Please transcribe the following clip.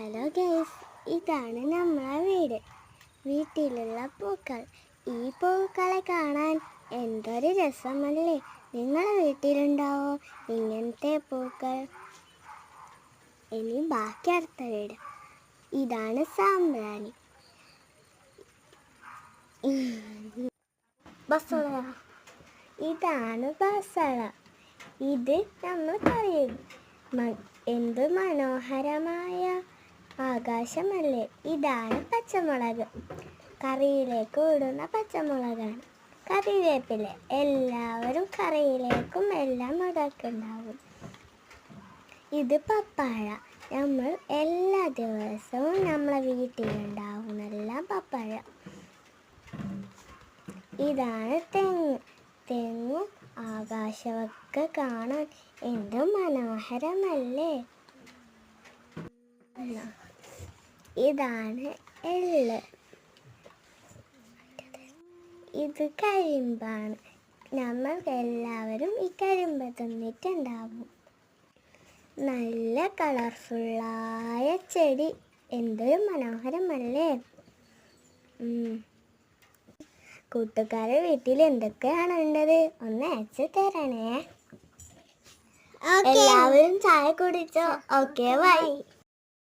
Hello guys, ഇതാണ് നമ്മളെ വീട്. വീട്ടിലുള്ള പൂക്കൾ. ഈ പൂക്കളെ കാണാൻ എന്തൊരു രസമല്ലേ. നിങ്ങളെ വീട്ടിലുണ്ടാവോ ഇങ്ങനത്തെ പൂക്കൾ? ഇനി ബാക്കി അടുത്ത വീട്. ഇതാണ് സാമ്പ്രാണി. ബസള. ഇതാണ് ബസള. ഇത് നമ്മൾ പറയും. എന്ത് മനോഹരമായ ആകാശമല്ലേ. ഇതാണ് പച്ചമുളക്. കറിയിലേക്ക് ഇടുന്ന പച്ചമുളകാണ്. കറിവേപ്പില. എല്ലാവരും കറിയിലേക്കും എല്ലാം മകൾക്കുണ്ടാവും. ഇത് പപ്പായ. നമ്മൾ എല്ലാ ദിവസവും നമ്മളെ വീട്ടിലുണ്ടാവുന്നെല്ലാം പപ്പായ. ഇതാണ് തെങ്ങ്. തെങ്ങും ആകാശമൊക്കെ കാണാൻ എന്ത് മനോഹരമല്ലേ. ഇതാണ് എള്ള്. ഇത് കരിമ്പാണ്. നമ്മൾ എല്ലാവരും ഈ കരിമ്പ് തിന്നിട്ടുണ്ടാവും. നല്ല കളർഫുള്ളായ ചെടി. എന്തൊരു മനോഹരമല്ലേ. കൂട്ടുകാരെ വീട്ടിൽ എന്തൊക്കെയാണ് ഉള്ളത് ഒന്ന് അയച്ചു തരണേ. എല്ലാവരും ചായ കുടിച്ചോ? Okay, by.